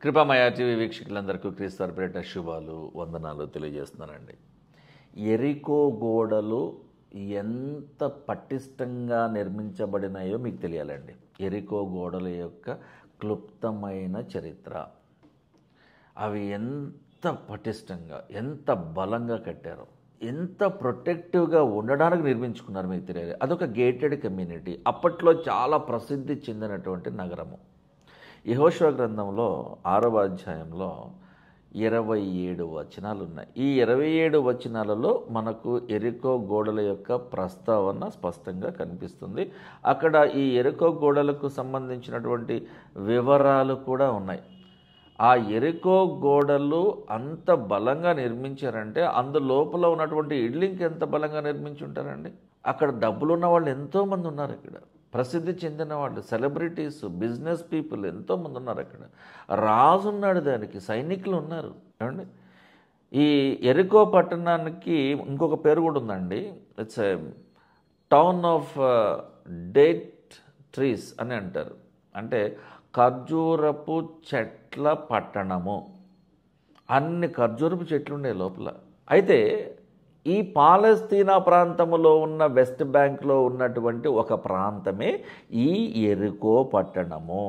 కృపామయ TV వీక్షకులందరికీ క్రీస్తు పేరిట శుభాలు వందనాలు తెలియజేస్తున్నానండి. ఎరికో గోడలు ఎంత పటిష్టంగా నిర్మించబడినాయో మీకు తెలియాలండి. ఎరికో గోడల యొక్క క్లుప్తమైన చరిత్ర, అవి ఎంత పటిష్టంగా ఎంత బలంగా కట్టారో, ఎంత ప్రొటెక్టివ్గా ఉండడానికి నిర్మించుకున్నారు మీకు తెలియాలి. అదొక గేటెడ్ కమ్యూనిటీ, అప్పట్లో చాలా ప్రసిద్ధి చెందినటువంటి నగరము. యెహోషువ గ్రంథంలో 6వ అధ్యాయంలో 27 వచనాలు ఉన్నాయి. ఈ 27 వచనాలలో మనకు ఎరికో గోడల యొక్క ప్రస్తావన స్పష్టంగా కనిపిస్తుంది. అక్కడ ఈ ఎరికో గోడలకు సంబంధించినటువంటి వివరాలు కూడా ఉన్నాయి. ఆ ఎరికో గోడలు అంత బలంగా నిర్మించారంటే అందులోపల ఉన్నటువంటి ఇళ్ళకి ఎంత బలంగా నిర్మించి ఉంటారండి. అక్కడ డబ్బులు ఉన్న వాళ్ళు ఎంతోమంది ఉన్నారు. ఇక్కడ ప్రసిద్ధి చెందిన వాళ్ళు, సెలబ్రిటీస్, బిజినెస్ పీపుల్ ఎంతోమంది ఉన్నారు. అక్కడ రాజు ఉన్నాడు, దానికి సైనికులు ఉన్నారు. ఏమండి, ఈ ఎరికో పట్టణానికి ఇంకొక పేరు కూడా ఉందండి. It's a town of date trees అని అంటారు. అంటే ఖర్జూరపు చెట్ల పట్టణము. అన్ని ఖర్జూరపు చెట్లు ఉండే లోపల. అయితే ఈ పాలస్తీనా ప్రాంతంలో ఉన్న వెస్ట్ బ్యాంక్లో ఉన్నటువంటి ఒక ప్రాంతమే ఈ ఎరికో పట్టణము.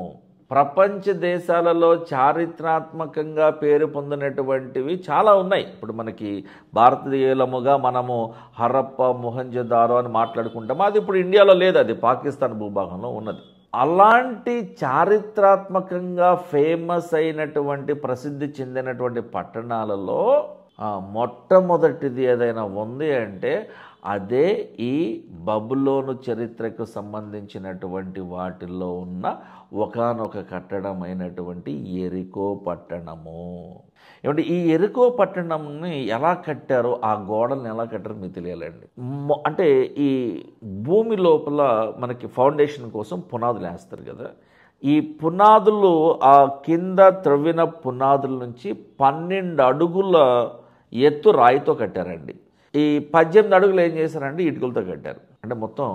ప్రపంచ దేశాలలో చారిత్రాత్మకంగా పేరు పొందినటువంటివి చాలా ఉన్నాయి. ఇప్పుడు మనకి భారతీయులముగా మనము హరప్ప, మొహంజదారో అని మాట్లాడుకుంటాము. అది ఇప్పుడు ఇండియాలో లేదు, అది పాకిస్తాన్ భూభాగంలో ఉన్నది. అలాంటి చారిత్రాత్మకంగా ఫేమస్ అయినటువంటి ప్రసిద్ధి చెందినటువంటి పట్టణాలలో మొట్టమొదటిది ఏదైనా ఉంది అంటే అదే ఈ బబులోను చరిత్రకు సంబంధించినటువంటి వాటిల్లో ఉన్న ఒకానొక కట్టడమైనటువంటి ఎరికో పట్టణము. ఏమంటే ఈ ఎరికో పట్టణంని ఎలా కట్టారో, ఆ గోడల్ని ఎలా కట్టారో మీకు తెలియాలండి. అంటే ఈ భూమి లోపల మనకి ఫౌండేషన్ కోసం పునాదులు వేస్తారు కదా. ఈ పునాదులు ఆ కింద త్రవ్విన పునాదుల నుంచి 12 అడుగుల ఎత్తు రాయితో కట్టారండి. ఈ 18 అడుగులు ఏం చేశారండి, ఇటుకలతో కట్టారు. అంటే మొత్తం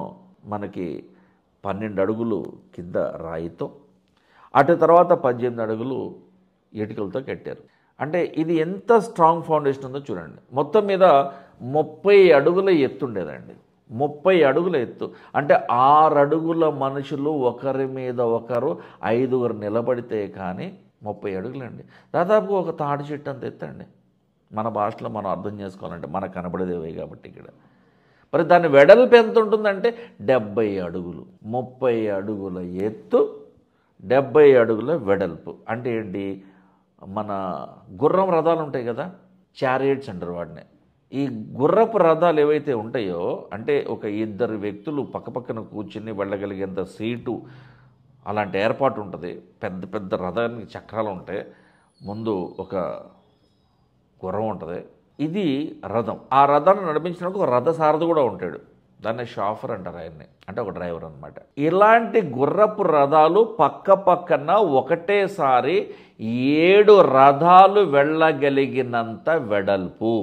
మనకి 12 అడుగులు కింద రాయితో, అటు తర్వాత 18 అడుగులు ఇటుకలతో కట్టారు. అంటే ఇది ఎంత స్ట్రాంగ్ ఫౌండేషన్ ఉందో చూడండి. మొత్తం మీద 30 అడుగుల ఎత్తు ఉండేదండి. 30 అడుగుల ఎత్తు అంటే 6 అడుగుల మనుషులు ఒకరి మీద ఒకరు 5గురు నిలబడితే కానీ 30 అడుగులండి. దాదాపుగా ఒక తాడి చెట్టు అంత ఎత్తండి. మన భాషలో మనం అర్థం చేసుకోవాలంటే మనకు కనబడేదేవే కాబట్టి ఇక్కడ. మరి దాని వెడల్పు ఎంత ఉంటుందంటే 70 అడుగులు. 30 అడుగుల ఎత్తు, 70 అడుగుల వెడల్పు. అంటే ఏంటి, మన గుర్రం రథాలు ఉంటాయి కదా, చారియట్స్ అంటారు వాటిని. ఈ గుర్రపు రథాలు ఏవైతే ఉంటాయో, అంటే ఒక 2 వ్యక్తులు పక్కపక్కన కూర్చుని వెళ్ళగలిగేంత సీటు అలాంటి ఏర్పాటు ఉంటుంది. పెద్ద పెద్ద రథానికి చక్రాలు ఉంటాయి, ముందు ఒక గుర్రం ఉంటుంది. ఇది రథం. ఆ రథాన్ని నడిపించినప్పుడు ఒక రథసారథి కూడా ఉంటాడు. దాన్ని షాఫర్ అంటారు ఆయన్ని, అంటే ఒక డ్రైవర్ అనమాట. ఇలాంటి గుర్రపు రథాలు పక్క పక్కన ఒకటేసారి 7 రథాలు వెళ్ళగలిగినంత వెడల్పు.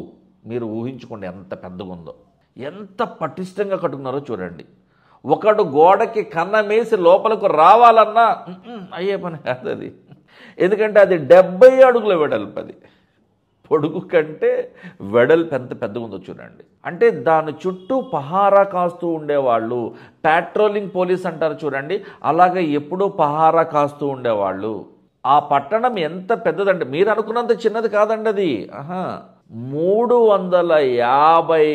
మీరు ఊహించుకోండి ఎంత పెద్దగా ఉందో, ఎంత పటిష్టంగా కట్టుకున్నారో చూడండి. ఒకడు గోడకి కన్నమేసి లోపలకు రావాలన్నా అయ్యే పని కాదు అది. ఎందుకంటే అది 70 అడుగుల వెడల్పు. అది పొడుగు కంటే వెడల్పు ఎంత పెద్దగా ఉందో చూడండి. అంటే దాని చుట్టూ పహారా కాస్తూ ఉండేవాళ్ళు, పాట్రోలింగ్ పోలీస్ అంటారు చూడండి, అలాగే ఎప్పుడూ పహారా కాస్తూ ఉండేవాళ్ళు. ఆ పట్టణం ఎంత పెద్దదంటే మీరు అనుకున్నంత చిన్నది కాదండి అది. 350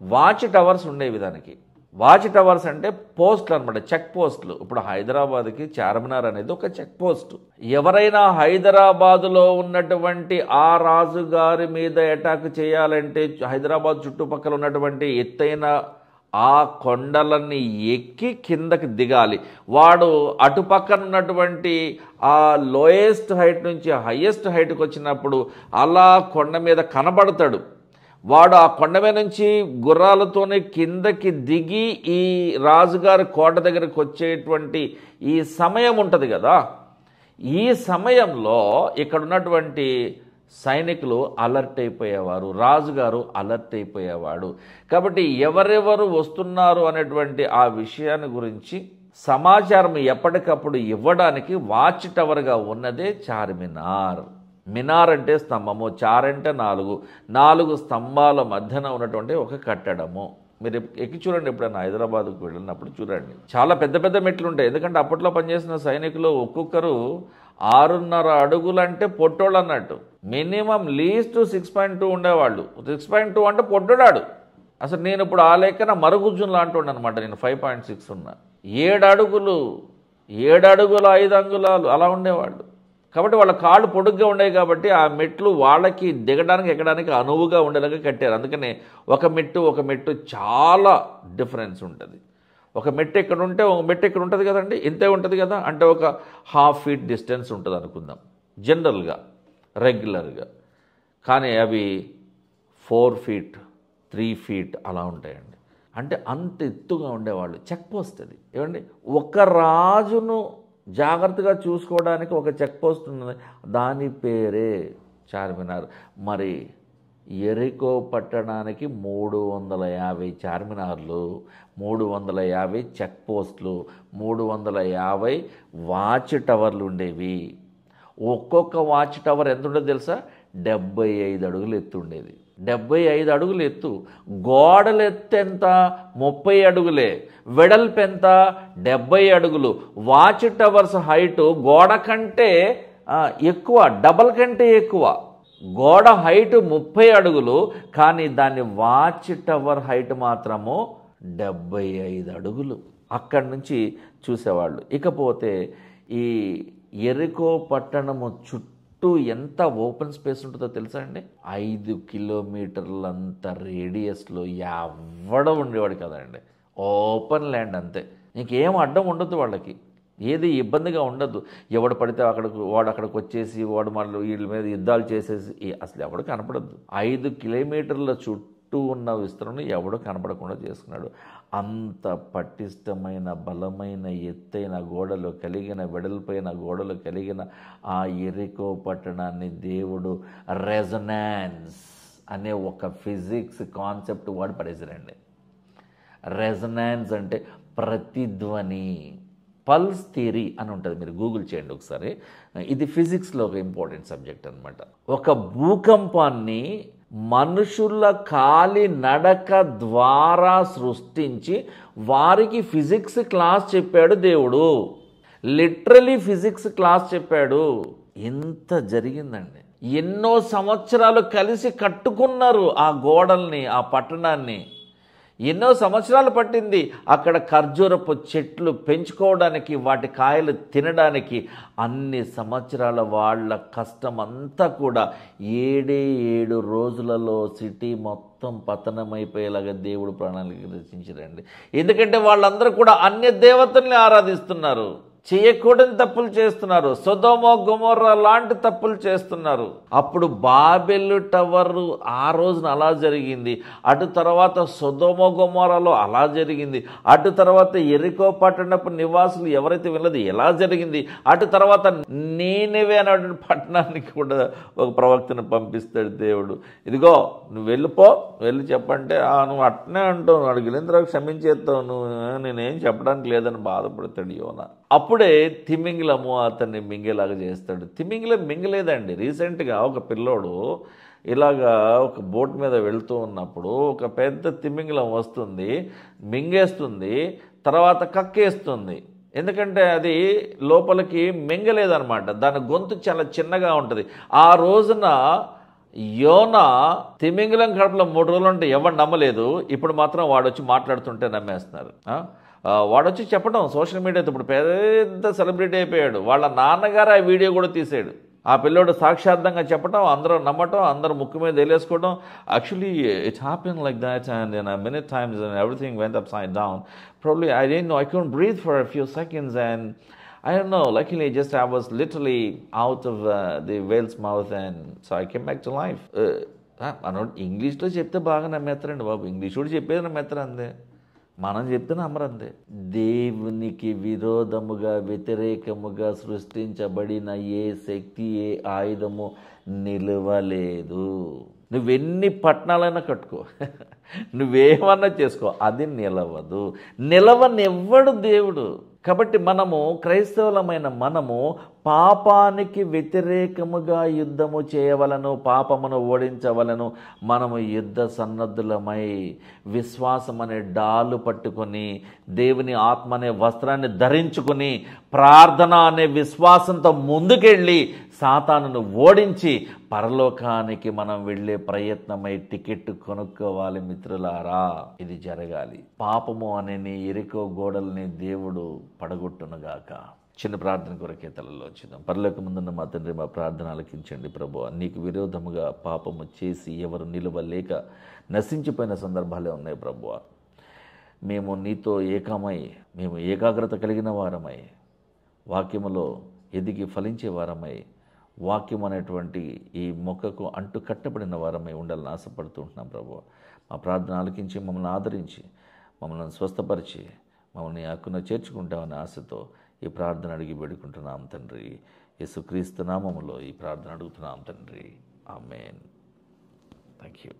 వాచ్ టవర్స్ ఉండేవి దానికి. వాచ్ టవర్స్ అంటే పోస్టులు అనమాట, చెక్ పోస్టులు. ఇప్పుడు హైదరాబాద్కి చార్మినార్ అనేది ఒక చెక్ పోస్ట్. ఎవరైనా హైదరాబాదులో ఉన్నటువంటి ఆ రాజుగారి మీద అటాక్ చేయాలంటే హైదరాబాద్ చుట్టుపక్కల ఉన్నటువంటి ఎత్తైన ఆ కొండలన్నీ ఎక్కి కిందకి దిగాలి. వాడు అటుపక్కన ఉన్నటువంటి ఆ లోయెస్ట్ హైట్ నుంచి హయ్యెస్ట్ హైట్కి వచ్చినప్పుడు అలా కొండ మీద కనబడతాడు. వాడు ఆ కొండ మీద నుంచి గుర్రాలతోనే కిందకి దిగి ఈ రాజుగారి కోట దగ్గరికి వచ్చేటువంటి ఈ సమయం ఉంటుంది కదా. ఈ సమయంలో ఇక్కడ ఉన్నటువంటి సైనికులు అలర్ట్ అయిపోయేవారు, రాజుగారు అలర్ట్ అయిపోయేవాడు. కాబట్టి ఎవరెవరు వస్తున్నారు అనేటువంటి ఆ విషయాన్ని గురించి సమాచారం ఎప్పటికప్పుడు ఇవ్వడానికి వాచ్ టవర్గా ఉన్నదే చార్మినార్. మినార్ అంటే స్తంభము, చార్ అంటే 4 స్తంభాల మధ్యన ఉన్నటువంటి ఒక కట్టడము. మీరు ఎక్కి చూడండి, ఎప్పుడైనా హైదరాబాద్కు వెళ్ళినప్పుడు చూడండి, చాలా పెద్ద పెద్ద మెట్లు ఉంటాయి. ఎందుకంటే అప్పట్లో పనిచేసిన సైనికులు ఒక్కొక్కరు 6.5 అడుగులంటే పొట్టోళ్ళు అన్నట్టు. మినిమం లీస్ట్ 6.2 ఉండేవాళ్ళు. 6.2 అంటే పొట్టోడాడు. అసలు నేను ఇప్పుడు ఆ లెక్కన మరుగుజ్జును లాంటి అనమాట. నేను 5.6 ఉన్నా. 7 అడుగులు 5 అంగుళాలు అలా ఉండేవాళ్ళు. కాబట్టి వాళ్ళ కాళ్ళు పొడుగ్గా ఉండేవి కాబట్టి ఆ మెట్లు వాళ్ళకి దిగడానికి ఎక్కడానికి అనువుగా ఉండేలాగా కట్టారు. అందుకనే ఒక మెట్టు చాలా డిఫరెన్స్ ఉంటుంది. ఒక మెట్టు ఇక్కడ ఉంటే ఒక మెట్టు ఇక్కడ ఉంటుంది కదండి, ఇంతే ఉంటుంది కదా, అంటే ఒక ½ ఫీట్ డిస్టెన్స్ ఉంటుంది అనుకుందాం జనరల్గా, రెగ్యులర్గా. కానీ అవి 4 ఫీట్ 3 ఫీట్ అలా ఉంటాయండి. అంటే అంత ఎత్తుగా ఉండేవాళ్ళు. చెక్ పోస్ట్ అది. ఏమండి, ఒక రాజును జాగ్రత్తగా చూసుకోవడానికి ఒక చెక్ పోస్ట్ ఉన్నది, దాని పేరే చార్మినార్. మరి ఎరికో పట్టణానికి 350 చార్మినార్లు, 350 చెక్ పోస్టులు, 350 వాచ్ టవర్లు ఉండేవి. ఒక్కొక్క వాచ్ టవర్ ఎంత ఉండేది తెలుసా? 75 అడుగులు ఎత్తు ఉండేది. 75 అడుగులు ఎత్తు. గోడలు ఎత్తు ఎంత? 30 అడుగులే. వెడల్పు ఎంత? 70 అడుగులు. వాచ్ టవర్స్ హైటు గోడ కంటే ఎక్కువ, డబల్ కంటే ఎక్కువ. గోడ హైటు 30 అడుగులు, కానీ దాని వాచ్ టవర్ హైట్ మాత్రము 75 అడుగులు. అక్కడి నుంచి చూసేవాళ్ళు. ఇకపోతే ఈ ఎరికో పట్టణము చుట్టూ ఎంత ఓపెన్ స్పేస్ ఉంటుందో తెలుసా అండి? 5 కిలోమీటర్లంత రేడియస్లో ఎవడ ఉండేవాడు కదండి. ఓపెన్ ల్యాండ్ అంతే. ఇంకేం అడ్డం ఉండదు వాళ్ళకి, ఏది ఇబ్బందిగా ఉండదు. ఎవడు పడితే వాడు అక్కడికి వచ్చేసి వాడు మళ్ళీ వీళ్ళ మీద యుద్ధాలు చేసేసి అసలు ఎవడు కనపడద్దు. 5 కిలోమీటర్ల చుట్టూ ఉన్న విస్తరణ ఎవడో కనపడకుండా చేసుకున్నాడు. అంత పటిష్టమైన బలమైన ఎత్తైన గోడలు కలిగిన, వెడల్పైన గోడలు కలిగిన ఆ ఎరికో పట్టణాన్ని దేవుడు రెజొనాన్స్ అనే ఒక ఫిజిక్స్ కాన్సెప్ట్ వాడు పడేసారండి. రెజొనాన్స్ అంటే ప్రతిధ్వని, పల్స్ థియరీ అని ఉంటుంది. మీరు గూగుల్ చేయండి ఒకసారి. ఇది ఫిజిక్స్లో ఒక ఇంపార్టెంట్ సబ్జెక్ట్ అనమాట. ఒక భూకంపాన్ని మనుషుల కాలి నడక ద్వారా సృష్టించి వారికి ఫిజిక్స్ క్లాస్ చెప్పాడు దేవుడు. లిటరలీ ఫిజిక్స్ క్లాస్ చెప్పాడు. ఎంత జరిగిందండి. ఎన్నో సంవత్సరాలు కలిసి కట్టుకున్నారు ఆ గోడల్ని, ఆ పట్టణాన్ని. ఎన్నో సంవత్సరాలు పట్టింది అక్కడ ఖర్జూరపు చెట్లు పెంచుకోవడానికి, వాటి కాయలు తినడానికి. అన్ని సంవత్సరాల వాళ్ళ కష్టం అంతా కూడా 7 రోజులలో సిటీ మొత్తం పతనమైపోయేలాగా దేవుడు ప్రణాళిక రచించారండి. ఎందుకంటే వాళ్ళందరూ కూడా అన్య దేవతల్ని ఆరాధిస్తున్నారు, చేయకూడని తప్పులు చేస్తున్నారు, సొదొమ గొమొర్రా లాంటి తప్పులు చేస్తున్నారు. అప్పుడు బాబెలు టవర్ ఆ రోజున అలా జరిగింది. అటు తర్వాత సొదొమ గొమొర్రాలో అలా జరిగింది. అటు తర్వాత ఎరికో పట్టణపు నివాసులు ఎవరైతే వెళ్ళదు ఎలా జరిగింది. అటు తర్వాత నీనెవే అనే పట్టణానికి కూడా ఒక ప్రవక్తను పంపిస్తాడు దేవుడు. ఇదిగో నువ్వు వెళ్ళిపో, వెళ్ళి చెప్పంటే నువ్వు అట్నే అంటావు, అడిగి వెళ్ళిన తర్వాత క్షమించేస్తావు, నువ్వు నేనేం చెప్పడానికి లేదని బాధపడతాడు యోనా. అప్పుడే తిమింగిలము అతన్ని మింగేలాగా చేస్తాడు. తిమింగిలం మింగలేదండి. రీసెంట్గా ఒక పిల్లోడు ఇలాగా ఒక బోట్ మీద వెళ్తూ ఉన్నప్పుడు ఒక పెద్ద తిమింగిలం వస్తుంది, మింగేస్తుంది, తర్వాత కక్కేస్తుంది. ఎందుకంటే అది లోపలికి మింగలేదనమాట. దాని గొంతు చాలా చిన్నగా ఉంటుంది. ఆ రోజున యోనా తిమింగిలం కడుపులో 3 రోజులు ఉంటే ఎవరు నమ్మలేదు. ఇప్పుడు మాత్రం వాడు వచ్చి మాట్లాడుతుంటే నమ్మేస్తున్నారు. వాడొచ్చి చెప్పడం సోషల్ మీడియాతో ఇప్పుడు పెద్ద సెలబ్రిటీ అయిపోయాడు. వాళ్ళ నాన్నగారు ఆ వీడియో కూడా తీసాడు. ఆ పిల్లోడు సాక్షార్థంగా చెప్పడం, అందరూ నమ్మటం, అందరూ ముక్కు మీద వేలేసుకోవడం. Actually it happen like that and many times and everything went upside down. Probably I didn't know, I couldn't breathe for a few seconds and I don't know, luckily just I was literally out of the whale's mouth and so I came back to life. ఇంగ్లీష్లో చెప్తే బాగా నమ్మేస్తారండి బాబు. English కూడా చెప్పేది నమ్మేస్తారు అంతే, మనం చెప్తే నమ్మరంతే. దేవునికి విరోధముగా వ్యతిరేకముగా సృష్టించబడిన ఏ శక్తి, ఏ ఆయుధము నిలవలేదు. నువ్వెన్ని పట్టణాలైనా కట్టుకో, నువ్వేమన్నా చేసుకో, అది నిలవదు. నిలవనివ్వడు దేవుడు. కాబట్టి మనము క్రైస్తవులమైన మనము పాపానికి వ్యతిరేకముగా యుద్ధము చేయవలను, పాపమును ఓడించవలను. మనము యుద్ధ సన్నద్ధులమై విశ్వాసం అనే డాలు పట్టుకొని, దేవుని ఆత్మ అనే వస్త్రాన్ని ధరించుకుని, ప్రార్థన అనే విశ్వాసంతో ముందుకెళ్ళి సాతానును ఓడించి పరలోకానికి మనం వెళ్ళే ప్రయత్నమై టికెట్ కొనుక్కోవాలి మిత్రులారా. ఇది జరగాలి. పాపము అనే నీ ఎరికో గోడల్ని దేవుడు పడగొట్టునుగాక. చిన్న ప్రార్థన కొరకే తలలో వచ్చిందాం. పరలోకమందున్న మా తండ్రి, మా ప్రార్థన ఆలకించండి ప్రభువా. నీకు విరోధముగా పాపము చేసి ఎవరు నిలువలేక నశించిపోయిన సందర్భాలే ఉన్నాయి ప్రభువా. మేము నీతో ఏకమై, మేము ఏకాగ్రత కలిగిన వారమై, వాక్యములో ఎదిగి ఫలించే వారమై, వాక్యం అనేటువంటి ఈ మొక్కకు అంటు కట్టబడిన వారమై ఉండాలని ఆశపడుతూ ఉంటున్నాం ప్రభువా. మా ప్రార్థన ఆలకించి మమ్మల్ని ఆదరించి, మమ్మల్ని స్వస్థపరిచి, మమ్మల్ని హక్కున చేర్చుకుంటామనే ఆశతో ఈ ప్రార్థన అడిగి వేడుకుంటున్నాం తండ్రి. యేసుక్రీస్తు నామములో ఈ ప్రార్థన అడుగుతున్నాం తండ్రి. ఆమేన్. Thank you.